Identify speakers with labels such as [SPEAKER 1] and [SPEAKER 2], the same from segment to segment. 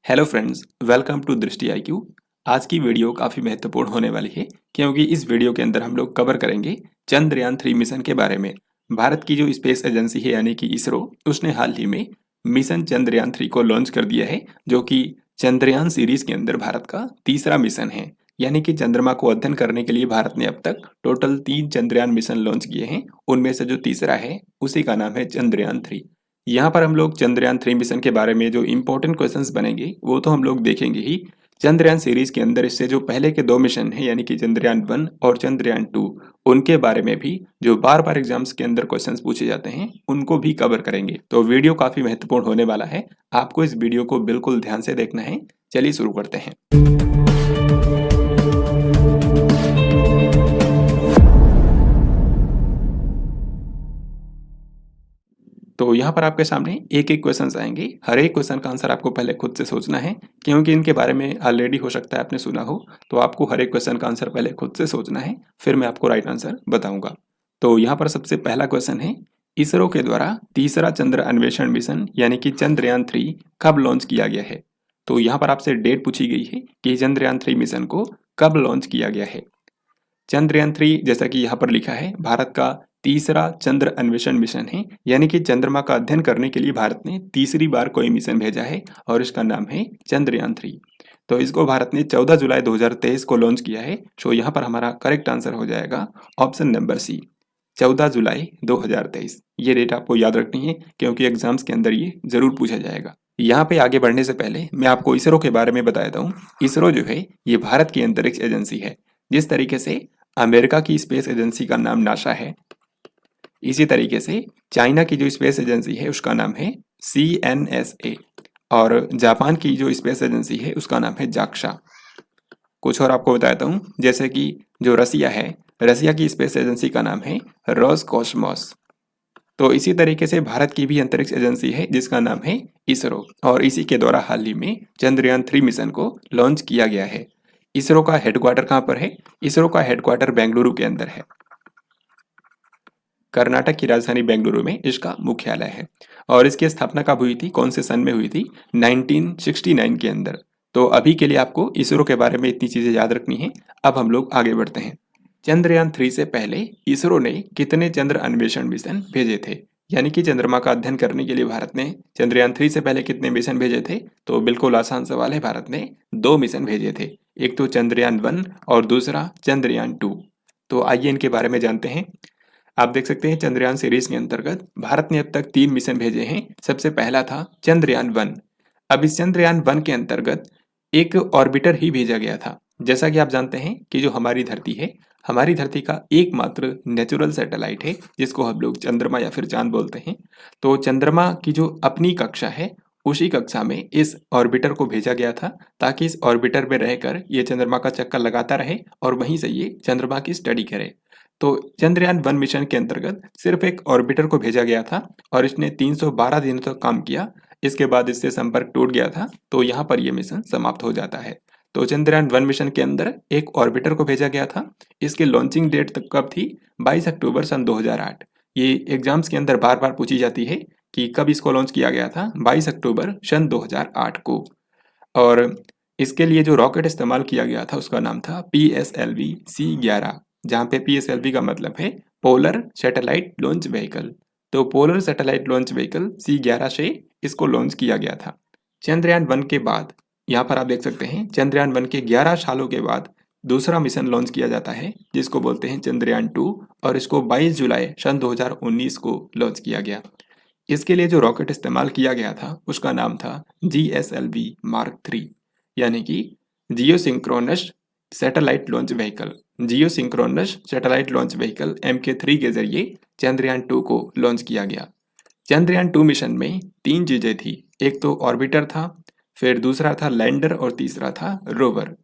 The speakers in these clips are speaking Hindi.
[SPEAKER 1] हेलो फ्रेंड्स, वेलकम टू दृष्टि आईक्यू। आज की वीडियो काफ़ी महत्वपूर्ण होने वाली है क्योंकि इस वीडियो के अंदर हम लोग कवर करेंगे चंद्रयान 3 मिशन के बारे में। भारत की जो स्पेस एजेंसी है यानी कि इसरो, उसने हाल ही में मिशन चंद्रयान 3 को लॉन्च कर दिया है, जो कि चंद्रयान सीरीज के अंदर भारत का तीसरा मिशन है। यानी कि चंद्रमा को अध्ययन करने के लिए भारत ने अब तक टोटल 3 चंद्रयान मिशन लॉन्च किए हैं। उनमें से जो तीसरा है उसी का नाम है चंद्रयान 3। यहाँ पर हम लोग चंद्रयान 3 मिशन के बारे में जो इम्पोर्टेंट क्वेश्चंस बनेंगे वो तो हम लोग देखेंगे ही। चंद्रयान सीरीज के अंदर इससे जो पहले के 2 मिशन हैं यानी कि चंद्रयान 1 और चंद्रयान 2, उनके बारे में भी जो बार बार एग्जाम्स के अंदर क्वेश्चंस पूछे जाते हैं उनको भी कवर करेंगे। तो वीडियो काफी महत्वपूर्ण होने वाला है, आपको इस वीडियो को बिल्कुल ध्यान से देखना है। चलिए शुरू करते हैं। तो यहाँ पर आपके सामने एक एक क्वेश्चन आएंगे। हर एक क्वेश्चन का आंसर आपको पहले खुद से सोचना है, क्योंकि इनके बारे में ऑलरेडी हो सकता है आपने सुना हो। तो आपको हर एक क्वेश्चन का आंसर पहले खुद से सोचना है, फिर मैं आपको राइट आंसर बताऊंगा। तो यहाँ पर सबसे पहला क्वेश्चन है, इसरो के द्वारा तीसरा चंद्र अन्वेषण मिशन यानी कि चंद्रयान 3 कब लॉन्च किया गया है। तो यहाँ पर आपसे डेट पूछी गई है कि चंद्रयान 3 मिशन को कब लॉन्च किया गया है। चंद्रयान 3 जैसा कि यहाँ पर लिखा है, भारत का तीसरा चंद्र अन्वेषण मिशन है, यानी कि चंद्रमा का अध्ययन करने के लिए भारत ने तीसरी बार कोई मिशन भेजा है और इसका नाम है चंद्रयान 3। तो इसको भारत ने 14 जुलाई 2023 को लॉन्च किया है। तो यहाँ पर हमारा करेक्ट आंसर हो जाएगा ऑप्शन नंबर सी, 14 जुलाई 2023। ये डेट आपको याद रखनी है क्योंकि एग्जाम्स के अंदर ये जरूर पूछा जाएगा। यहाँ पे आगे बढ़ने से पहले मैं आपको इसरो के बारे में बता देता हूँ। इसरो जो है ये भारत की अंतरिक्ष एजेंसी है। जिस तरीके से अमेरिका की स्पेस एजेंसी का नाम नासा है, इसी तरीके से चाइना की जो स्पेस एजेंसी है उसका नाम है CNSA, और जापान की जो स्पेस एजेंसी है उसका नाम है जाक्सा। कुछ और आपको बताता हूँ, जैसे कि जो रसिया है, रसिया की स्पेस एजेंसी का नाम है रोसकॉस्मोस। तो इसी तरीके से भारत की भी अंतरिक्ष एजेंसी है जिसका नाम है इसरो, और इसी के द्वारा हाल ही में चंद्रयान 3 मिशन को लॉन्च किया गया है। इसरो का हेडक्वार्टर कहाँ पर है? इसरो का हेडक्वार्टर बेंगलुरु के अंदर है। कर्नाटक की राजधानी बेंगलुरु में इसका मुख्यालय है। और इसकी स्थापना कब हुई थी, कौन से सन में हुई थी? 1969 के अंदर। तो अभी के लिए आपको इसरो के बारे में इतनी चीजें याद रखनी है। अब हम लोग आगे बढ़ते हैं। चंद्रयान 3 से पहले इसरो ने कितने चंद्र अन्वेषण मिशन भेजे थे? यानी कि चंद्रमा का अध्ययन करने के लिए भारत ने चंद्रयान 3 से पहले कितने मिशन भेजे थे? तो बिल्कुल आसान सवाल है, भारत ने 2 मिशन भेजे थे। एक तो चंद्रयान 1 और दूसरा चंद्रयान 2। तो आइए इनके बारे में जानते हैं। आप देख सकते हैं चंद्रयान सीरीज के अंतर्गत भारत ने अब तक 3 मिशन भेजे हैं। सबसे पहला था चंद्रयान 1। अब इस चंद्रयान 1 के अंतर्गत एक ऑर्बिटर ही भेजा गया था। जैसा कि आप जानते हैं कि जो हमारी धरती है, हमारी धरती का एकमात्र नेचुरल सैटेलाइट है जिसको हम लोग चंद्रमा या फिर चांद बोलते हैं। तो चंद्रमा की जो अपनी कक्षा है, उसी कक्षा में इस ऑर्बिटर को भेजा गया था, ताकि इस ऑर्बिटर में रहकर ये चंद्रमा का चक्कर लगाता रहे और वहीं से ये चंद्रमा की स्टडी करे। तो चंद्रयान 1 मिशन के अंतर्गत सिर्फ एक ऑर्बिटर को भेजा गया था और इसने 312 दिनों तक काम किया। इसके बाद इससे संपर्क टूट गया था, तो यहाँ पर यह मिशन समाप्त हो जाता है। तो चंद्रयान 1 मिशन के अंदर एक ऑर्बिटर को भेजा गया था। इसकी लॉन्चिंग डेट तक कब थी? 22 अक्टूबर सन 2008। ये एग्जाम्स के अंदर बार बार पूछी जाती है कि कब इसको लॉन्च किया गया था। 22 अक्टूबर सन 2008 को। और इसके लिए जो रॉकेट इस्तेमाल किया गया था उसका नाम था PSLV C11, जहाँ पे PSLV का मतलब है पोलर सैटेलाइट लॉन्च व्हीकल। तो polar satellite launch vehicle C11 से इसको लॉन्च किया गया था। चंद्रयान 1 के बाद यहाँ पर आप देख सकते हैं चंद्रयान 1 के 11 सालों के बाद दूसरा मिशन लॉन्च किया जाता है जिसको बोलते हैं चंद्रयान 2, और इसको 22 जुलाई सन 2019 को लॉन्च किया गया। इसके लिए जो रॉकेट इस्तेमाल किया गया था उसका नाम था GSLV Mark 3, यानी कि geosynchronous satellite launch vehicle. Geosynchronous satellite launch vehicle MK3 के जरिए चंद्रयान 2 को लॉन्च किया गया। चंद्रयान 2 मिशन में 3 चीजें थी। एक तो ऑर्बिटर था, फिर दूसरा था लैंडर और तीसरा था रोवर।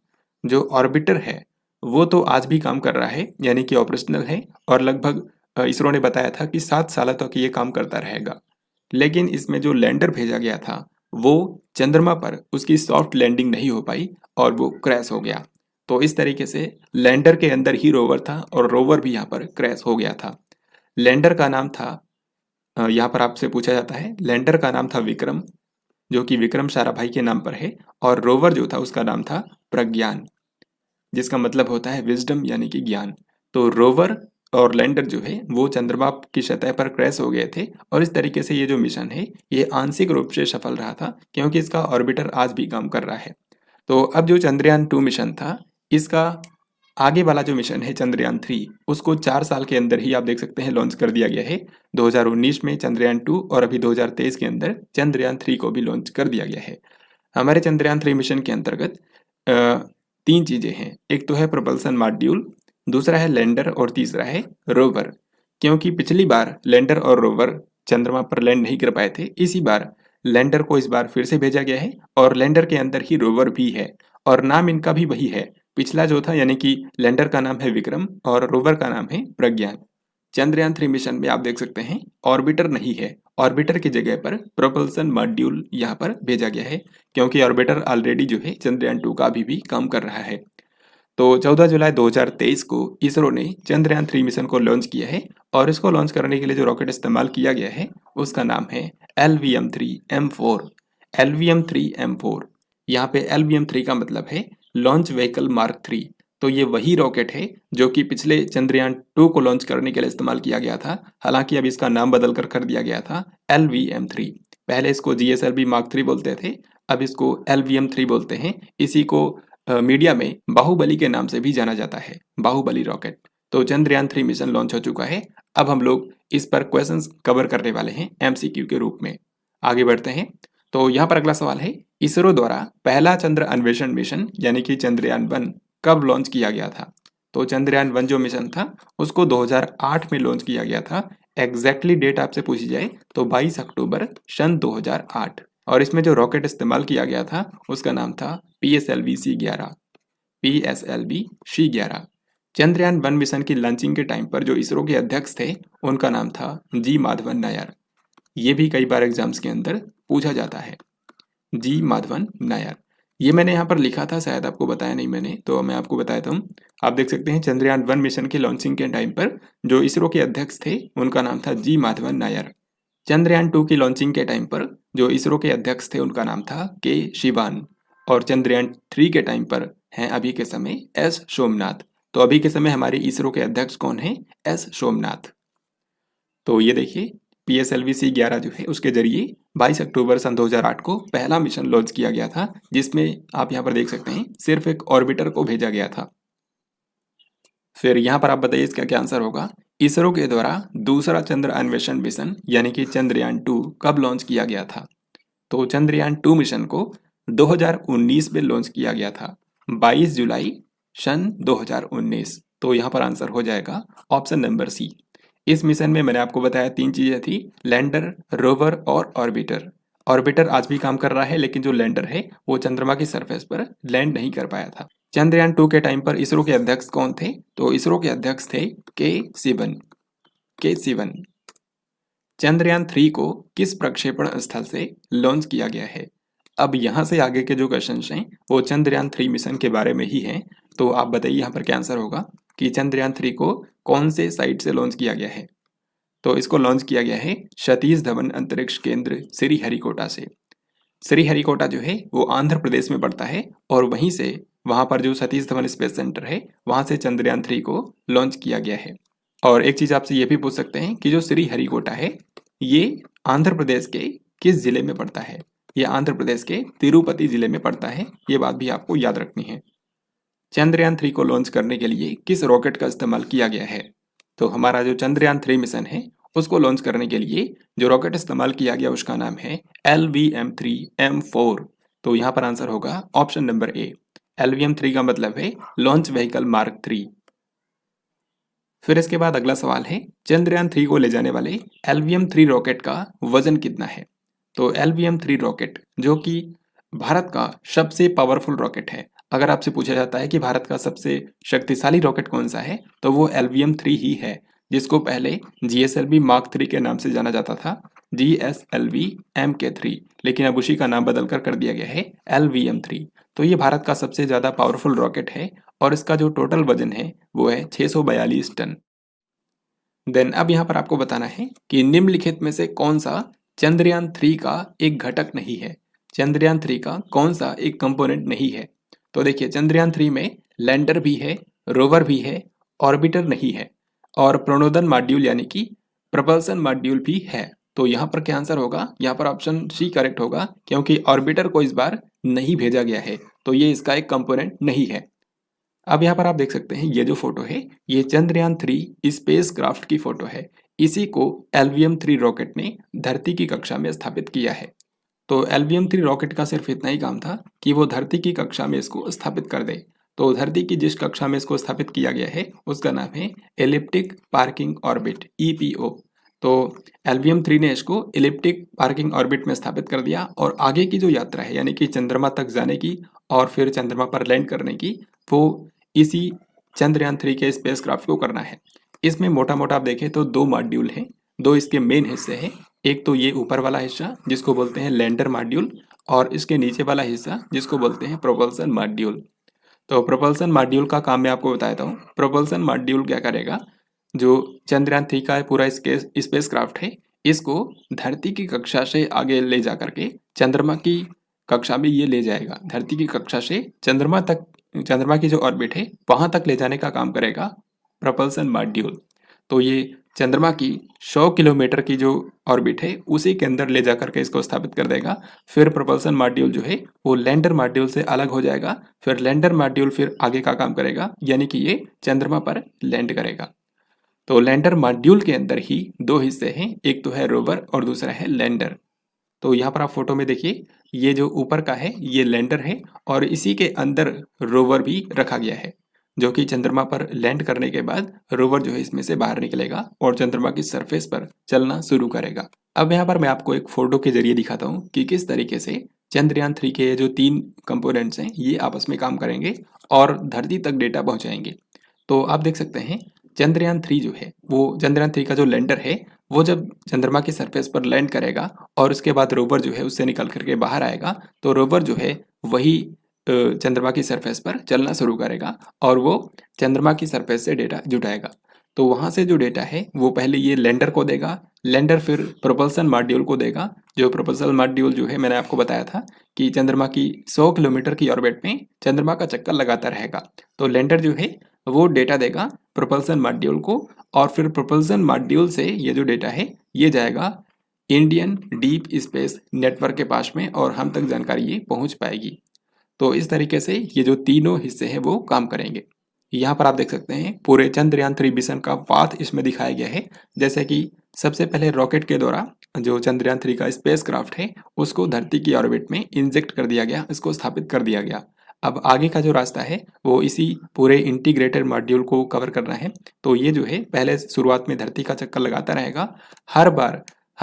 [SPEAKER 1] जो ऑर्बिटर है वो तो आज भी काम कर रहा है, यानी कि ऑपरेशनल है, और लगभग इसरो ने बताया था कि 7 साल तक ये काम करता रहेगा। लेकिन इसमें जो लैंडर भेजा गया था वो चंद्रमा पर उसकी सॉफ्ट लैंडिंग नहीं हो पाई और वो क्रैश हो गया। तो इस तरीके से लैंडर के अंदर ही रोवर था और रोवर भी यहाँ पर क्रैश हो गया था। लैंडर का नाम था, यहाँ पर आपसे पूछा जाता है, लैंडर का नाम था विक्रम, जो कि विक्रम साराभाई के नाम पर है, और रोवर जो था उसका नाम था प्रज्ञान, जिसका मतलब होता है विजडम यानी कि ज्ञान। तो रोवर और लैंडर जो है वो चंद्रमा की सतह पर क्रैश हो गए थे, और इस तरीके से ये जो मिशन है ये आंशिक रूप से सफल रहा था, क्योंकि इसका ऑर्बिटर आज भी काम कर रहा है। तो अब जो चंद्रयान 2 मिशन था, इसका आगे वाला जो मिशन है चंद्रयान 3, उसको 4 साल के अंदर ही आप देख सकते हैं लॉन्च कर दिया गया है। 2019 में चंद्रयान 2 और अभी 2023 के अंदर चंद्रयान 3 को भी लॉन्च कर दिया गया है। हमारे चंद्रयान 3 मिशन के अंतर्गत 3 चीजें हैं। एक तो है प्रोपल्सन मॉड्यूल, दूसरा है लैंडर और तीसरा है रोवर। क्योंकि पिछली बार लैंडर और रोवर चंद्रमा पर लैंड नहीं कर पाए थे, इसी बार लैंडर को इस बार फिर से भेजा गया है, और लैंडर के अंदर ही रोवर भी है, और नाम इनका भी वही है। पिछला जो था यानी कि लैंडर का नाम है विक्रम और रोवर का नाम है प्रज्ञान। चंद्रयान 3 मिशन में आप देख सकते हैं ऑर्बिटर नहीं है, ऑर्बिटर की जगह पर प्रोपल्सन मॉड्यूल यहाँ पर भेजा गया है, क्योंकि ऑर्बिटर ऑलरेडी जो है चंद्रयान 2 का अभी भी काम कर रहा है। तो 14 जुलाई 2023 को इसरो ने चंद्रयान 3 मिशन को लॉन्च किया है, और इसको लॉन्च करने के लिए जो रॉकेट इस्तेमाल किया गया है उसका नाम है LVM-3M4। LVM-3M4, यहाँ पे LVM-3 का मतलब है लॉन्च व्हीकल मार्क 3। तो ये वही रॉकेट है जो कि पिछले चंद्रयान 2 को लॉन्च करने के लिए इस्तेमाल किया गया था। हालांकि अब इसका नाम बदल कर दिया गया था LVM-3। पहले इसको GSLV मार्क 3 बोलते थे, अब इसको LVM-3 बोलते हैं। इसी को मीडिया में बाहुबली के नाम से भी जाना जाता है, बाहुबली रॉकेट। तो चंद्रयान 3 मिशन लॉन्च हो चुका है। अब हम लोग इस पर क्वेश्चंस कवर करने वाले हैं MCQ के रूप में। आगे बढ़ते हैं। तो यहाँ पर अगला सवाल है, इसरो द्वारा पहला चंद्र अन्वेषण मिशन यानी कि चंद्रयान 1 कब लॉन्च किया गया था? तो चंद्रयान 1 जो मिशन था उसको 2008 में लॉन्च किया गया था। एग्जैक्टली डेट आपसे पूछी जाए तो 22 अक्टूबर सन 2008। और इसमें जो रॉकेट इस्तेमाल किया गया था उसका नाम था PSLV-C11। PSLV-C11। चंद्रयान 1 मिशन की लॉन्चिंग के टाइम पर जो इसरो के अध्यक्ष थे उनका नाम था जी माधवन नायर। ये भी कई बार एग्जाम्स के अंदर पूछा जाता है, जी माधवन नायर। ये मैंने यहाँ पर लिखा था, शायद आपको बताया नहीं मैंने, तो मैं आपको बताया था। आप देख सकते हैं चंद्रयान 1 मिशन की लॉन्चिंग के टाइम पर जो इसरो के अध्यक्ष थे उनका नाम था जी माधवन नायर। चंद्रयान 2 की लॉन्चिंग के टाइम पर जो इसरो के अध्यक्ष थे उनका नाम था के शिवान। और चंद्रयान 3 के टाइम पर हैं अभी के समय एस सोमनाथ। तो अभी के समय हमारे इसरो के अध्यक्ष कौन है? एस सोमनाथ। तो ये देखिए PSLV-C11 जो है उसके जरिए 22 अक्टूबर सन 2008 को पहला मिशन लॉन्च किया गया था, जिसमें आप यहाँ पर देख सकते हैं सिर्फ एक ऑर्बिटर को भेजा गया था। फिर यहाँ पर आप बताइए इसका क्या आंसर होगा। इसरो के द्वारा दूसरा चंद्र अन्वेषण मिशन यानी कि चंद्रयान 2 कब लॉन्च किया गया था? तो चंद्रयान 2 मिशन को 2019 में लॉन्च किया गया था, 22 जुलाई सन 2019। तो यहाँ पर आंसर हो जाएगा ऑप्शन नंबर सी। इस मिशन में मैंने आपको बताया 3 चीजें थी, लैंडर, रोवर और ऑर्बिटर। ऑर्बिटर आज भी काम कर रहा है, लेकिन जो लैंडर है वो चंद्रमा की सरफेस पर लैंड नहीं कर पाया था। चंद्रयान 2 के टाइम पर इसरो के अध्यक्ष कौन थे? तो इसरो के अध्यक्ष थे के सिवन। के सिवन। चंद्रयान 3 को किस प्रक्षेपण स्थल से लॉन्च किया गया है? अब यहाँ से आगे के जो क्वेश्चन हैं वो चंद्रयान 3 मिशन के बारे में ही हैं। तो आप बताइए यहाँ पर क्या आंसर होगा कि चंद्रयान 3 को कौन से साइट से लॉन्च किया गया है? तो इसको लॉन्च किया गया है सतीश धवन अंतरिक्ष केंद्र श्रीहरिकोटा से। श्रीहरिकोटा जो है वो आंध्र प्रदेश में पड़ता है, और वहीं से वहां पर जो सतीश धवन स्पेस सेंटर है वहां से चंद्रयान 3 को लॉन्च किया गया है। और एक चीज आपसे ये भी पूछ सकते हैं कि जो श्रीहरिकोटा है ये आंध्र प्रदेश के किस जिले में पड़ता है? ये आंध्र प्रदेश के तिरुपति जिले में पड़ता है, ये बात भी आपको याद रखनी है। चंद्रयान 3 को लॉन्च करने के लिए किस रॉकेट का इस्तेमाल किया गया है? तो हमारा जो चंद्रयान 3 मिशन है उसको लॉन्च करने के लिए जो रॉकेट इस्तेमाल किया गया उसका नाम है LVM-3M4। तो यहाँ पर आंसर होगा ऑप्शन नंबर ए। LVM-3 का मतलब है लॉन्च व्हीकल मार्क 3। फिर इसके बाद अगला सवाल है, चंद्रयान 3 को ले जाने वाले LVM-3 रॉकेट का वजन कितना है? तो LVM-3 रॉकेट जो कि भारत का सबसे पावरफुल रॉकेट है, अगर आपसे पूछा जाता है कि भारत का सबसे शक्तिशाली रॉकेट कौन सा है तो वो LVM-3 ही है, जिसको पहले GSLV मार्क 3 के नाम से जाना जाता था, GSLV Mk3, लेकिन अब उसी का नाम बदल कर दिया गया है LVM-3। तो ये भारत का सबसे ज़्यादा पावरफुल रॉकेट है, और इसका जो टोटल वजन है वो है 642 टन। देन अब यहाँ पर आपको बताना है कि निम्नलिखित में से कौन सा चंद्रयान 3 का एक घटक नहीं है। चंद्रयान 3 का कौन सा एक कंपोनेंट नहीं है। तो देखिए चंद्रयान 3 में लैंडर भी है, रोवर भी है, ऑर्बिटर नहीं है और प्रणोदन मॉड्यूल यानी कि प्रपल्सन मॉड्यूल भी है। तो यहाँ पर क्या आंसर होगा, यहाँ पर ऑप्शन सी करेक्ट होगा क्योंकि ऑर्बिटर को इस बार नहीं भेजा गया है, तो ये इसका एक कंपोनेंट नहीं है। अब यहाँ पर आप देख सकते हैं ये जो फोटो है ये चंद्रयान 3 स्पेस क्राफ्ट की फोटो है। इसी को LVM-3 रॉकेट ने धरती की कक्षा में स्थापित किया है। तो LVM-3 रॉकेट का सिर्फ इतना ही काम था कि वो धरती की कक्षा में इसको स्थापित कर दे। तो धरती की जिस कक्षा में इसको स्थापित किया गया है उसका नाम है एलिप्टिक पार्किंग ऑर्बिट EPO। तो LVM-3 ने इसको एलिप्टिक पार्किंग ऑर्बिट में स्थापित कर दिया और आगे की जो यात्रा है यानी कि चंद्रमा तक जाने की और फिर चंद्रमा पर लैंड करने की वो इसी चंद्रयान 3 के स्पेसक्राफ्ट को करना है। इसमें मोटा मोटा आप देखें तो दो मॉड्यूल हैं, दो इसके मेन हिस्से हैं। एक तो ये ऊपर वाला हिस्सा जिसको बोलते हैं लैंडर मॉड्यूल और इसके नीचे वाला हिस्सा जिसको बोलते हैं प्रोपल्सन मॉड्यूल। तो प्रोपल्सन मॉड्यूल का काम मैं आपको बताता हूँ। प्रोपल्सन मॉड्यूल क्या करेगा, जो चंद्रयान 3 का पूरा स्पेसक्राफ्ट है इसको धरती की कक्षा से आगे ले जा करके चंद्रमा की कक्षा में ये ले जाएगा। धरती की कक्षा से चंद्रमा तक, चंद्रमा की जो ऑर्बिट है वहां तक ले जाने का काम करेगा प्रोपल्सन मॉड्यूल। तो ये चंद्रमा की 100 किलोमीटर की जो ऑर्बिट है उसी के अंदर ले जा करके इसको स्थापित कर देगा। फिर प्रोपल्सन मॉड्यूल जो है वो लैंडर मॉड्यूल से अलग हो जाएगा। फिर लैंडर मॉड्यूल फिर आगे का काम करेगा यानी कि ये चंद्रमा पर लैंड करेगा। तो लैंडर मॉड्यूल के अंदर ही दो हिस्से हैं, एक तो है रोवर और दूसरा है लैंडर। तो यहाँ पर आप फोटो में देखिए ये जो ऊपर का है ये लैंडर है और इसी के अंदर रोवर भी रखा गया है जो कि चंद्रमा पर लैंड करने के बाद रोवर जो है इसमें से बाहर निकलेगा और चंद्रमा की सरफेस पर चलना शुरू करेगा। अब यहाँ पर मैं आपको एक फोटो के जरिए दिखाता हूँ कि किस तरीके से चंद्रयान 3 के जो 3 कंपोनेंट्स हैं ये आपस में काम करेंगे और धरती तक डेटा पहुंचाएंगे। तो आप देख सकते हैं चंद्रयान 3 जो है वो चंद्रयान 3 का जो लैंडर है वो जब चंद्रमा की सरफेस पर लैंड करेगा और उसके बाद रोवर जो है उससे निकल करके बाहर आएगा तो रोवर जो है वही चंद्रमा की सरफेस पर चलना शुरू करेगा और वो चंद्रमा की सरफेस से डेटा जुटाएगा। तो वहाँ से जो डेटा है वो पहले ये लैंडर को देगा, लैंडर फिर प्रोपल्सन मॉड्यूल को देगा। जो प्रोपल्सन मॉड्यूल जो है मैंने आपको बताया था कि चंद्रमा की 100 किलोमीटर की ऑर्बिट में चंद्रमा का चक्कर लगाता रहेगा। तो लैंडर जो है वो डेटा देगा प्रोपल्सन मॉड्यूल को और फिर प्रोपल्सन मॉड्यूल से ये जो डेटा है ये जाएगा इंडियन डीप स्पेस नेटवर्क के पास में और हम तक जानकारी ये पहुंच पाएगी। तो इस तरीके से ये जो तीनों हिस्से हैं वो काम करेंगे। यहाँ पर आप देख सकते हैं पूरे चंद्रयान 3 मिशन का पाथ इसमें दिखाया गया है। जैसे कि सबसे पहले रॉकेट के द्वारा जो चंद्रयान 3 का स्पेसक्राफ्ट है उसको धरती की ऑर्बिट में इंजेक्ट कर दिया गया, इसको स्थापित कर दिया गया। अब आगे का जो रास्ता है वो इसी पूरे इंटीग्रेटेड मॉड्यूल को कवर करना है। तो ये जो है पहले शुरुआत में धरती का चक्कर लगाता रहेगा, हर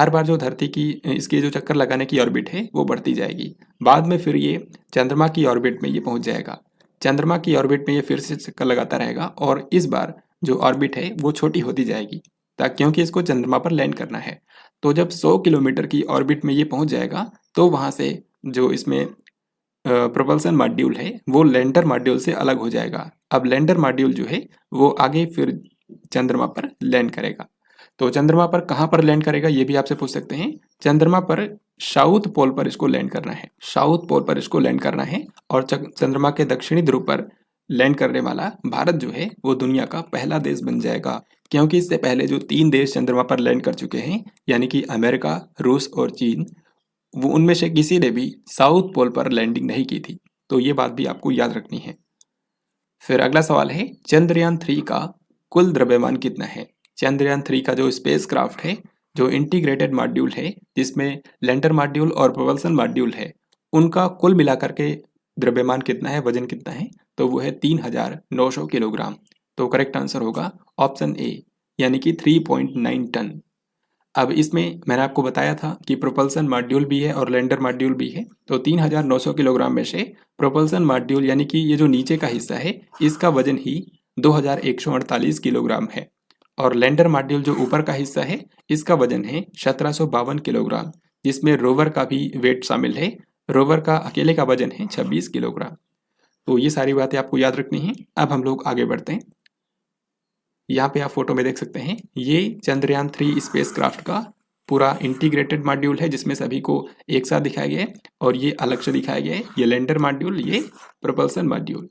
[SPEAKER 1] बार जो धरती की इसके जो चक्कर लगाने की ऑर्बिट है वो बढ़ती जाएगी। बाद में फिर ये चंद्रमा की ऑर्बिट में ये पहुंच जाएगा। चंद्रमा की ऑर्बिट में ये फिर से चक्कर लगाता रहेगा और इस बार जो ऑर्बिट है वो छोटी होती जाएगी ताकि क्योंकि इसको चंद्रमा पर लैंड करना है। तो जब 100 किलोमीटर की ऑर्बिट में ये पहुंच जाएगा तो वहां से जो इसमें प्रोपल्सन मॉड्यूल है वो लैंडर मॉड्यूल से अलग हो जाएगा। अब लैंडर मॉड्यूल जो है वो आगे फिर चंद्रमा पर लैंड करेगा। तो चंद्रमा पर कहाँ पर लैंड करेगा ये भी आपसे पूछ सकते हैं। चंद्रमा पर साउथ पोल पर इसको लैंड करना है, साउथ पोल पर इसको लैंड करना है और चंद्रमा के दक्षिणी ध्रुव पर लैंड करने वाला भारत जो है वो दुनिया का पहला देश बन जाएगा। क्योंकि इससे पहले जो 3 देश चंद्रमा पर लैंड कर चुके हैं यानी कि अमेरिका, रूस और चीन, वो उनमें से किसी ने भी साउथ पोल पर लैंडिंग नहीं की थी। तो ये बात भी आपको याद रखनी है। फिर अगला सवाल है चंद्रयान 3 का कुल द्रव्यमान कितना है। चंद्रयान 3 का जो स्पेसक्राफ्ट है, जो इंटीग्रेटेड मॉड्यूल है जिसमें लैंडर मॉड्यूल और प्रोपल्सन मॉड्यूल है, उनका कुल मिलाकर के द्रव्यमान कितना है, वजन कितना है, तो वो है 3900 किलोग्राम। तो करेक्ट आंसर होगा ऑप्शन ए यानी कि 3.9 टन। अब इसमें मैंने आपको बताया था कि प्रोपल्सन मॉड्यूल भी है और लैंडर मॉड्यूल भी है। तो 3900 किलोग्राम में से प्रोपल्सन मॉड्यूल यानी कि ये जो नीचे का हिस्सा है इसका वजन ही 2148 किलोग्राम है और लैंडर मॉड्यूल जो ऊपर का हिस्सा है इसका वजन है 1752 किलोग्राम, जिसमें रोवर का भी वेट शामिल है। रोवर का अकेले का वजन है 26 किलोग्राम। तो ये सारी बातें आपको याद रखनी है। अब हम लोग आगे बढ़ते हैं। यहाँ पे आप फोटो में देख सकते हैं ये चंद्रयान 3 स्पेसक्राफ्ट का पूरा इंटीग्रेटेड मॉड्यूल है जिसमें सभी को एक साथ दिखाया गया है, और ये अलग से दिखाया गया है, ये लैंडर मॉड्यूल, ये प्रोपल्सन मॉड्यूल।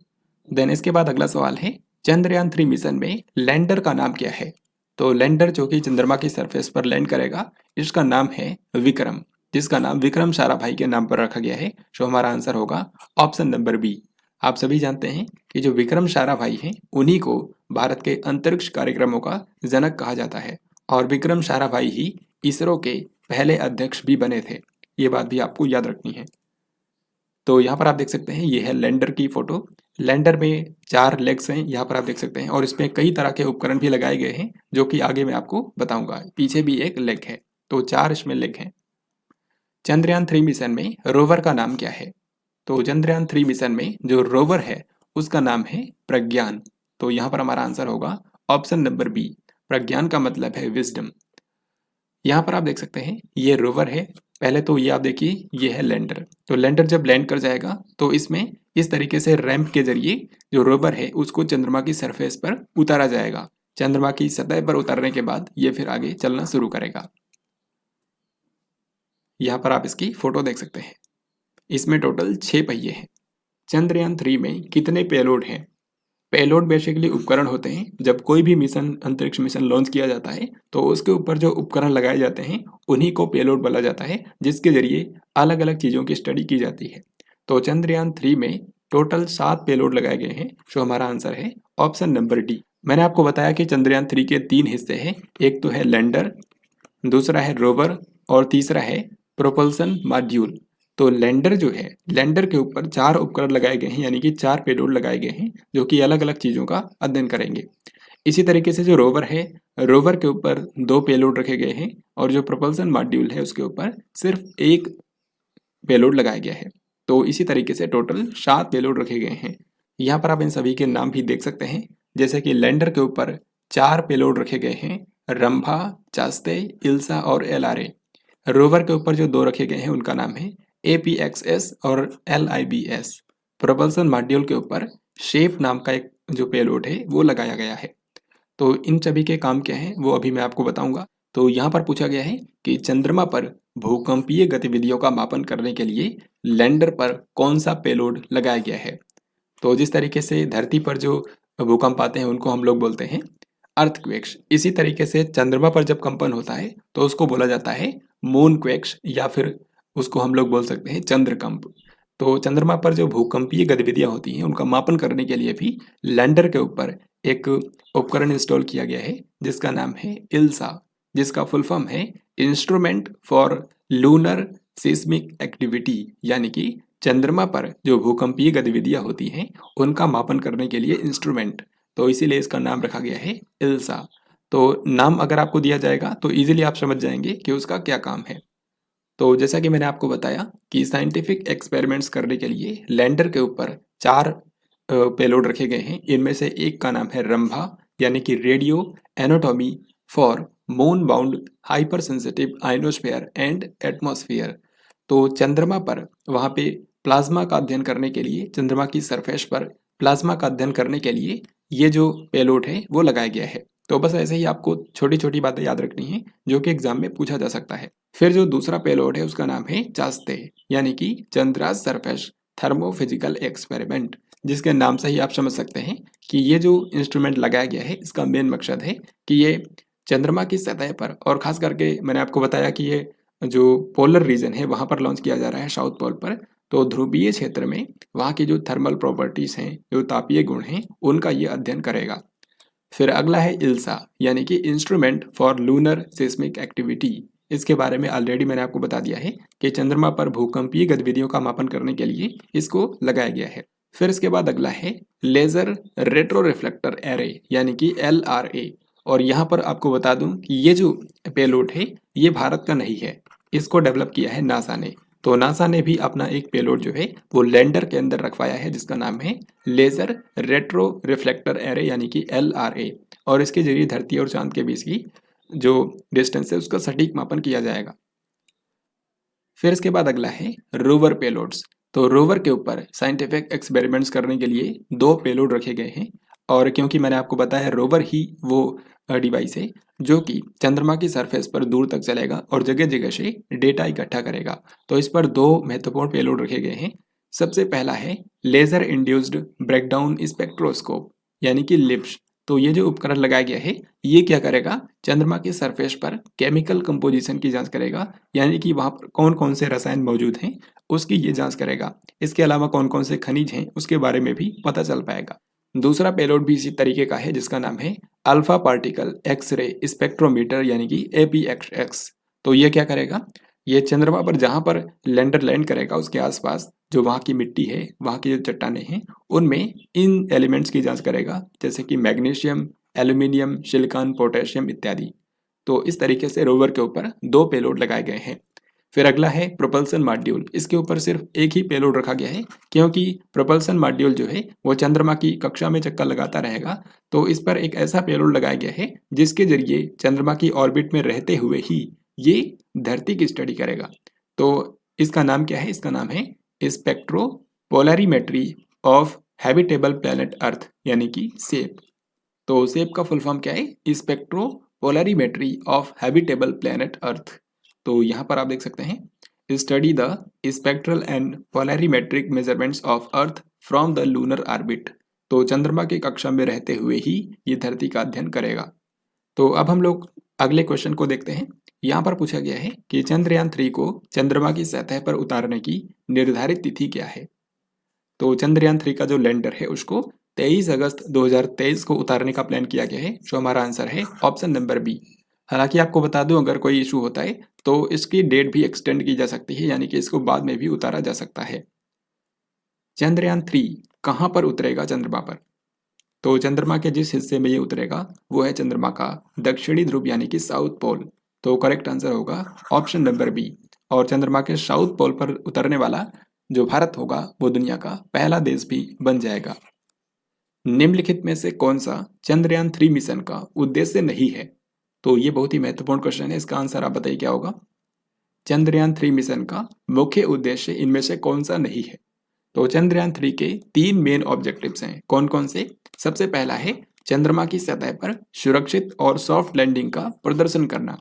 [SPEAKER 1] देन इसके बाद अगला सवाल है, चंद्रयान 3 मिशन में लैंडर का नाम क्या है? तो लैंडर जो कि चंद्रमा की सरफेस पर लैंड करेगा, इसका नाम है विक्रम, जिसका नाम विक्रम साराभाई के नाम पर रखा गया है। तो हमारा आंसर होगा ऑप्शन नंबर बी। आप सभी जानते हैं कि जो विक्रम साराभाई हैं उन्हीं को भारत के अंतरिक्ष कार्यक्रमों का जनक कहा जाता है, और विक्रम साराभाई ही इसरो के पहले अध्यक्ष भी बने थे। ये बात भी आपको याद रखनी है। तो यहाँ पर आप देख सकते हैं, ये है लैंडर की फोटो। लैंडर में 4 लेग्स हैं, यहाँ पर आप देख सकते हैं, और इसमें कई तरह के उपकरण भी लगाए गए हैं जो कि आगे मैं आपको बताऊंगा। पीछे भी एक लेग है, तो 4 इसमें लेग हैं। चंद्रयान 3 मिशन में रोवर का नाम क्या है? तो चंद्रयान 3 मिशन में जो रोवर है उसका नाम है प्रज्ञान। तो यहाँ पर हमारा आंसर होगा ऑप्शन नंबर बी। प्रज्ञान का मतलब है विजडम। यहाँ पर आप देख सकते हैं, ये रोवर है। पहले तो ये आप देखिए, ये है लैंडर। तो लैंडर जब लैंड कर जाएगा तो इसमें इस तरीके से रैंप के जरिए जो रोवर है उसको चंद्रमा की सरफेस पर उतारा जाएगा। चंद्रमा की सतह पर उतारने के बाद ये फिर आगे चलना शुरू करेगा। यहाँ पर आप इसकी फोटो देख सकते हैं। इसमें टोटल 6 पहिए हैं। चंद्रयान 3 में कितने पेलोड हैं? पेलोड बेसिकली उपकरण होते हैं। जब कोई भी मिशन, अंतरिक्ष मिशन लॉन्च किया जाता है तो उसके ऊपर जो उपकरण लगाए जाते हैं उन्हीं को पेलोड बोला जाता है, जिसके जरिए अलग अलग चीज़ों की स्टडी की जाती है। तो चंद्रयान 3 में टोटल 7 पेलोड लगाए गए हैं। तो हमारा आंसर है ऑप्शन नंबर डी। मैंने आपको बताया कि चंद्रयान 3 के 3 हिस्से हैं। एक तो है लैंडर, दूसरा है रोवर, और तीसरा है प्रोपल्सन मॉड्यूल। तो लैंडर जो है, लैंडर के ऊपर 4 उपकरण लगाए गए हैं, यानी कि 4 पेलोड लगाए गए हैं जो कि अलग अलग चीज़ों का अध्ययन करेंगे। इसी तरीके से जो रोवर है, रोवर के ऊपर 2 पेलोड रखे गए हैं, और जो प्रोपल्सन मॉड्यूल है उसके ऊपर सिर्फ 1 पेलोड लगाया गया है। तो इसी तरीके से टोटल 7 पेलोड रखे गए हैं। यहाँ पर आप इन सभी के नाम भी देख सकते हैं, जैसे कि लैंडर के ऊपर 4 पेलोड रखे गए हैं, रंभा, चास्ते, इल्सा और एलआरए। रोवर के ऊपर जो 2 रखे गए हैं उनका नाम है एपीएक्सएस और एलआईबीएस। प्रोपल्सन मॉड्यूल के ऊपर शेप नाम का एक जो पेलोड है वो लगाया गया है। तो इन सभी के काम क्या हैं वो अभी मैं आपको बताऊंगा। तो यहाँ पर पूछा गया है कि चंद्रमा पर भूकंपीय गतिविधियों का मापन करने के लिए लैंडर पर कौन सा पेलोड लगाया गया है? तो जिस तरीके से धरती पर जो भूकंप आते हैं उनको हम लोग बोलते हैं अर्थक्वेक्स, इसी तरीके से चंद्रमा पर जब कंपन होता है तो उसको बोला जाता है मूनक्वेक्स, या फिर उसको हम लोग बोल सकते हैं चंद्रकंप। तो चंद्रमा पर जो भूकंपीय गतिविधियां होती हैं उनका मापन करने के लिए भी लैंडर के ऊपर एक उपकरण इंस्टॉल किया गया है जिसका नाम है इल्सा, जिसका फुल फॉर्म है instrument for lunar seismic activity, यानी कि चंद्रमा पर जो भूकंपीय गतिविधियां होती हैं उनका मापन करने के लिए इंस्ट्रूमेंट। तो इसीलिए इसका नाम रखा गया है इल्सा। तो नाम अगर आपको दिया जाएगा तो इजीली आप समझ जाएंगे कि उसका क्या काम है। तो जैसा कि मैंने आपको बताया कि साइंटिफिक एक्सपेरिमेंट्स करने के लिए लैंडर के ऊपर 4 पेलोड रखे गए हैं। इनमें से एक का नाम है रंभा, यानी कि radio anatomy for moon bound hyper sensitive ionosphere and atmosphere. तो चंद्रमा पर वहाँ पे प्लाज्मा का अध्ययन करने के लिए, चंद्रमा की सरफेस पर प्लाज्मा का अध्ययन करने के लिए ये जो पेलोड है वो लगाया गया है। तो बस ऐसे ही आपको छोटी छोटी बातें याद रखनी है जो कि एग्जाम में पूछा जा सकता है। फिर जो दूसरा पेलोड है उसका नाम है चास्ते, यानी कि चंद्रास सरफेस थर्मोफिजिकल एक्सपेरिमेंट, जिसके नाम से ही आप समझ सकते हैं कि ये जो इंस्ट्रूमेंट लगाया गया है इसका मेन मकसद है कि ये चंद्रमा की सतह पर, और खास करके मैंने आपको बताया कि ये जो पोलर रीजन है वहाँ पर लॉन्च किया जा रहा है, साउथ पोल पर। तो ध्रुवीय क्षेत्र में वहाँ की जो थर्मल प्रॉपर्टीज हैं, जो तापीय गुण हैं, उनका ये अध्ययन करेगा। फिर अगला है इल्सा, यानी कि instrument for lunar seismic activity. इसके बारे में ऑलरेडी मैंने आपको बता दिया है कि चंद्रमा पर भूकंपीय गतिविधियों का मापन करने के लिए इसको लगाया गया है। फिर इसके बाद अगला है लेजर रेट्रो रिफ्लेक्टर एरे, यानी कि LRA। और यहाँ पर आपको बता दूं कि ये जो पेलोड है ये भारत का नहीं है, इसको डेवलप किया है नासा ने। तो नासा ने भी अपना एक पेलोड जो है वो लैंडर के अंदर रखवाया है जिसका नाम है लेजर रेट्रो रिफ्लेक्टर एरे, यानी कि LRA। और इसके जरिए धरती और चांद के बीच की जो डिस्टेंस है उसका सटीक मापन किया जाएगा। फिर इसके बाद अगला है रोवर पेलोड्स। तो रोवर के ऊपर साइंटिफिक एक्सपेरिमेंट्स करने के लिए 2 पेलोड रखे गए हैं, और क्योंकि मैंने आपको बताया रोवर ही वो डिवाइस है जो कि चंद्रमा की सरफेस पर दूर तक चलेगा और जगह जगह से डेटा इकट्ठा करेगा। तो इस पर दो महत्वपूर्ण पेलोड रखे गए हैं। सबसे पहला है लेजर इंड्यूस्ड ब्रेकडाउन स्पेक्ट्रोस्कोप यानी कि लिप्स। तो ये जो उपकरण लगाया गया है ये क्या करेगा, चंद्रमा की सरफेस पर केमिकल कंपोजिशन की जांच करेगा, यानी कि वहां पर कौन कौन से रसायन मौजूद हैं उसकी ये जांच करेगा। इसके अलावा कौन कौन से खनिज हैं उसके बारे में भी पता चल पाएगा। दूसरा पेलोड भी इसी तरीके का है जिसका नाम है अल्फा पार्टिकल एक्सरे स्पेक्ट्रोमीटर यानी कि APXX। तो ये क्या करेगा, ये चंद्रमा पर जहां पर लैंडर लैंड करेगा उसके आसपास जो वहाँ की मिट्टी है, वहाँ की जो चट्टानें हैं, उनमें इन एलिमेंट्स की जांच करेगा, जैसे कि मैग्नीशियम, एल्यूमिनियम, सिलिकॉन, पोटेशियम इत्यादि। तो इस तरीके से रोवर के ऊपर दो पेलोड लगाए गए हैं। फिर अगला है प्रोपल्सन मॉड्यूल। इसके ऊपर सिर्फ एक ही पेलोड रखा गया है क्योंकि प्रोपल्सन मॉड्यूल जो है वो चंद्रमा की कक्षा में चक्कर लगाता रहेगा। तो इस पर एक ऐसा पेलोड लगाया गया है जिसके जरिए चंद्रमा की ऑर्बिट में रहते हुए ही ये धरती की स्टडी करेगा। तो इसका नाम क्या है, इसका नाम है spectro polarimetry of habitable planet Earth यानी कि सेप। तो सेप का फुल फॉर्म क्या है, spectro polarimetry of habitable planet Earth. तो यहाँ पर आप देख सकते हैं study the spectral and polarimetric measurements of Earth from the lunar orbit. तो चंद्रमा की कक्षा में रहते हुए ही ये धरती का अध्ययन करेगा। तो अब हम लोग अगले क्वेश्चन को देखते हैं। यहाँ पर पूछा गया है कि चंद्रयान 3 को चंद्रमा की सतह पर उतारने की निर्धारित तिथि क्या है। तो चंद्रयान 3 का जो लैंडर है उसको 23 अगस्त 2023 को उतारने का प्लान किया गया है। जो हमारा आंसर है ऑप्शन नंबर बी। हालांकि आपको बता दूं अगर कोई इशू होता है तो इसकी डेट भी एक्सटेंड की जा सकती है, यानी कि इसको बाद में भी उतारा जा सकता है। चंद्रयान 3 कहाँ पर उतरेगा चंद्रमा पर। तो चंद्रमा के जिस हिस्से में ये उतरेगा वो है चंद्रमा का दक्षिणी ध्रुव यानी कि साउथ पोल। तो करेक्ट आंसर होगा ऑप्शन नंबर बी। और चंद्रमा के साउथ पोल पर उतरने वाला जो भारत होगा वो दुनिया का पहला देश भी बन जाएगा। निम्नलिखित में से कौन सा चंद्रयान 3 मिशन का उद्देश्य नहीं है। तो ये बहुत ही महत्वपूर्ण क्वेश्चन है, इसका आंसर आप बताइए क्या होगा। चंद्रयान 3 मिशन का मुख्य उद्देश्य इनमें से कौन सा नहीं है। तो चंद्रयान 3 के 3 मेन ऑब्जेक्टिव्स हैं, कौन कौन से। सबसे पहला है चंद्रमा की सतह पर सुरक्षित और सॉफ्ट लैंडिंग का प्रदर्शन करना।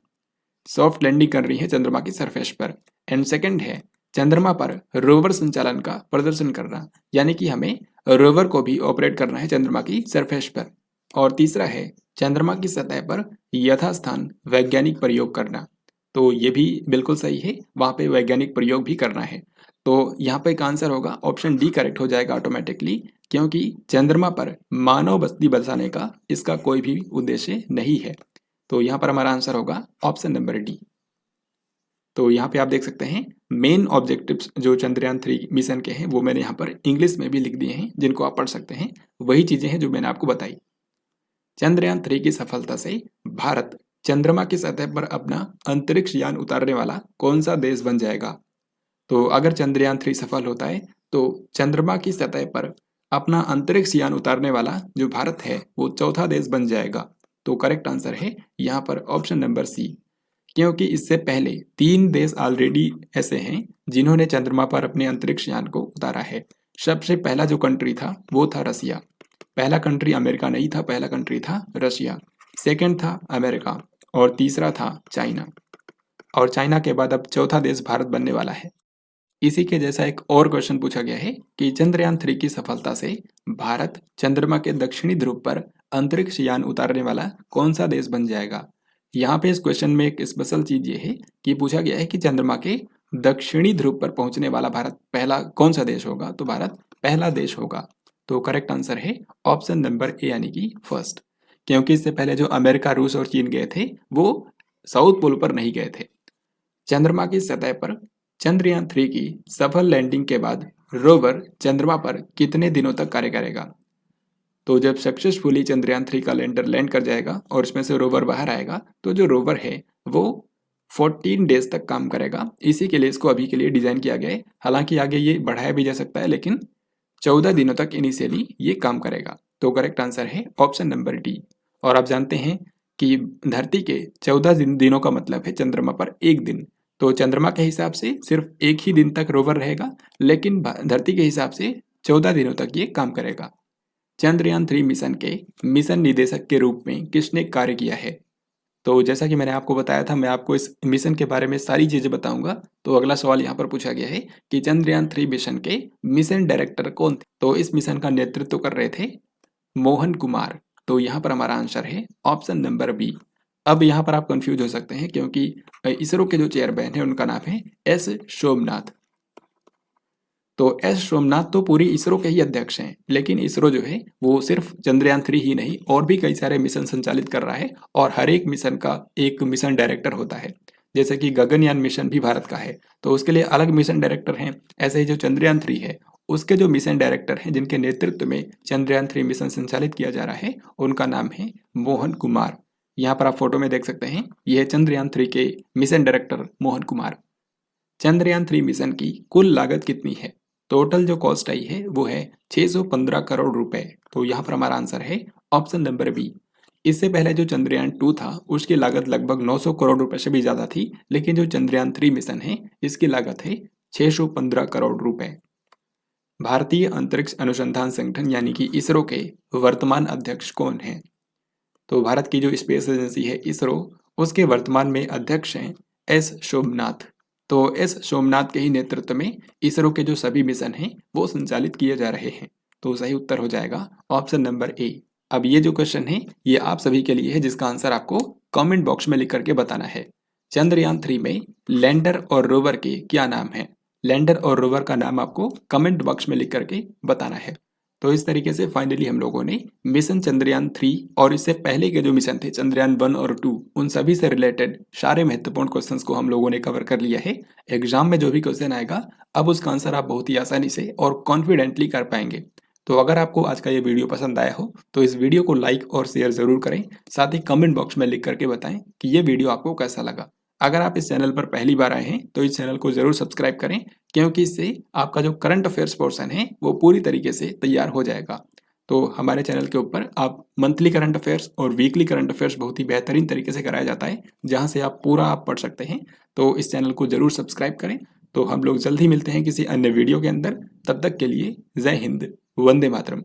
[SPEAKER 1] सॉफ्ट लैंडिंग कर रही है चंद्रमा की सरफेस पर। एंड सेकंड है चंद्रमा पर रोवर संचालन का प्रदर्शन करना, यानी कि हमें रोवर को भी ऑपरेट करना है चंद्रमा की सरफेस पर। और तीसरा है चंद्रमा की सतह पर यथास्थान वैज्ञानिक प्रयोग करना। तो ये भी बिल्कुल सही है, वहां पे वैज्ञानिक प्रयोग भी करना है। तो यहाँ पे एक आंसर होगा ऑप्शन डी करेक्ट हो जाएगा ऑटोमेटिकली, क्योंकि चंद्रमा पर मानव बस्ती बसाने का इसका कोई भी उद्देश्य नहीं है। तो यहाँ पर हमारा आंसर होगा ऑप्शन नंबर डी। तो यहाँ पे आप देख सकते हैं मेन ऑब्जेक्टिव्स जो चंद्रयान 3 मिशन के हैं वो मैंने यहाँ पर इंग्लिश में भी लिख दिए हैं, जिनको आप पढ़ सकते हैं। वही चीजें हैं जो मैंने आपको बताई। चंद्रयान 3 की सफलता से भारत चंद्रमा की सतह पर अपना अंतरिक्ष यान उतारने वाला कौन सा देश बन जाएगा। तो अगर चंद्रयान 3 सफल होता है तो चंद्रमा की सतह पर अपना अंतरिक्ष यान उतारने वाला जो भारत है वो चौथा देश बन जाएगा। तो करेक्ट आंसर है यहाँ पर ऑप्शन नंबर सी, क्योंकि इससे पहले 3 देश ऑलरेडी ऐसे हैं जिन्होंने चंद्रमा पर अपने अंतरिक्ष यान को उतारा है। सबसे पहला जो कंट्री था वो था रसिया। पहला कंट्री अमेरिका नहीं था, पहला कंट्री था रशिया। सेकंड था अमेरिका और तीसरा था चाइना। और चाइना के बाद अब चौथा देश भारत बनने वाला है। इसी के जैसा एक और क्वेश्चन पूछा गया है कि चंद्रयान 3 की सफलता से भारत चंद्रमा के दक्षिणी ध्रुव पर अंतरिक्ष यान उतारने वाला कौन सा देश बन जाएगा। यहाँ पे इस क्वेश्चन में एक स्पेशल चीज ये है कि पूछा गया है कि चंद्रमा के दक्षिणी ध्रुव पर पहुंचने वाला भारत पहला कौन सा देश होगा। तो भारत पहला देश होगा। तो करेक्ट आंसर है ऑप्शन नंबर ए यानी कि फर्स्ट, क्योंकि इससे पहले जो अमेरिका, रूस और चीन गए थे वो साउथ पोल पर नहीं गए थे। चंद्रमा की सतह पर चंद्रयान 3 की सफल लैंडिंग के बाद रोवर चंद्रमा पर कितने दिनों तक कार्य करेगा। तो जब सक्सेसफुली चंद्रयान 3 का लैंडर लैंड कर जाएगा और उसमें से रोवर बाहर आएगा तो जो रोवर है वो 14 डेज तक काम करेगा। इसी के लिए इसको अभी के लिए डिजाइन किया गया है। हालांकि आगे ये बढ़ाया भी जा सकता है, लेकिन 14 दिनों तक इनिशियली ये काम करेगा। तो करेक्ट आंसर है ऑप्शन नंबर डी। और आप जानते हैं कि धरती के 14 दिनों का मतलब है चंद्रमा पर एक दिन। तो चंद्रमा के हिसाब से सिर्फ एक ही दिन तक रोवर रहेगा, लेकिन धरती के हिसाब से 14 दिनों तक ये काम करेगा। चंद्रयान 3 मिशन के मिशन निदेशक के रूप में किसने कार्य किया है? तो जैसा कि मैंने आपको बताया था, मैं आपको इस मिशन के बारे में सारी चीजें बताऊंगा। तो अगला सवाल यहाँ पर पूछा गया है कि चंद्रयान 3 मिशन के मिशन डायरेक्टर कौन थे? तो इस मिशन का नेतृत्व कर रहे थे मोहन कुमार। तो यहाँ पर हमारा आंसर है ऑप्शन नंबर बी। अब यहाँ पर आप कंफ्यूज हो सकते हैं क्योंकि इसरो के जो चेयरमैन है उनका नाम है एस सोमनाथ। तो एस सोमनाथ तो पूरी इसरो के ही अध्यक्ष हैं, लेकिन इसरो जो है वो सिर्फ चंद्रयान 3 ही नहीं और भी कई सारे मिशन संचालित कर रहा है और हर एक मिशन का एक मिशन डायरेक्टर होता है। जैसे कि गगनयान मिशन भी भारत का है तो उसके लिए अलग मिशन डायरेक्टर हैं। ऐसे ही जो चंद्रयान 3 है उसके जो मिशन डायरेक्टर हैं जिनके नेतृत्व में चंद्रयान 3 मिशन संचालित किया जा रहा है उनका नाम है मोहन कुमार। यहाँ पर आप फोटो में देख सकते हैं, यह है चंद्रयान 3 के mission director Mohan Kumar. Chandrayaan 3 mission की कुल लागत कितनी है? टोटल जो कॉस्ट आई है वो है 615 करोड़ रुपए। तो यहाँ पर हमारा आंसर है ऑप्शन नंबर बी। इससे पहले जो चंद्रयान 2 था उसकी लागत लगभग 900 करोड़ रुपए से भी ज्यादा थी, लेकिन जो चंद्रयान 3 मिशन है इसकी लागत है 615 करोड़ रुपए। भारतीय अंतरिक्ष अनुसंधान संगठन यानी कि इसरो के वर्तमान अध्यक्ष कौन है? तो भारत की जो स्पेस एजेंसी है इसरो, उसके वर्तमान में अध्यक्ष हैं एस सोमनाथ। तो एस सोमनाथ के ही नेतृत्व में इसरो के जो सभी मिशन हैं वो संचालित किए जा रहे हैं। तो सही उत्तर हो जाएगा ऑप्शन नंबर ए। अब ये जो क्वेश्चन है ये आप सभी के लिए है जिसका आंसर आपको कमेंट बॉक्स में लिख करके बताना है। चंद्रयान 3 में लैंडर और रोवर के क्या नाम है? लैंडर और रोवर का नाम आपको कमेंट बॉक्स में लिख करके बताना है। तो इस तरीके से फाइनली हम लोगों ने मिशन चंद्रयान 3 और इससे पहले के जो मिशन थे चंद्रयान 1 और 2 उन सभी से रिलेटेड सारे महत्वपूर्ण क्वेश्चंस को हम लोगों ने कवर कर लिया है। एग्जाम में जो भी क्वेश्चन आएगा अब उसका आंसर आप बहुत ही आसानी से और कॉन्फिडेंटली कर पाएंगे। तो अगर आपको आज का ये वीडियो पसंद आया हो तो इस वीडियो को लाइक और शेयर जरूर करें, साथ ही कमेंट बॉक्स में लिख करके बताएं कि ये वीडियो आपको कैसा लगा। अगर आप इस चैनल पर पहली बार आए हैं तो इस चैनल को जरूर सब्सक्राइब करें, क्योंकि इससे आपका जो करंट अफेयर्स पोर्शन है वो पूरी तरीके से तैयार हो जाएगा। तो हमारे चैनल के ऊपर आप मंथली करंट अफेयर्स और वीकली करंट अफेयर्स बहुत ही बेहतरीन तरीके से कराया जाता है, जहां से आप पूरा पढ़ सकते हैं। तो इस चैनल को जरूर सब्सक्राइब करें। तो हम लोग जल्द ही मिलते हैं किसी अन्य वीडियो के अंदर। तब तक के लिए जय हिंद, वंदे मातरम।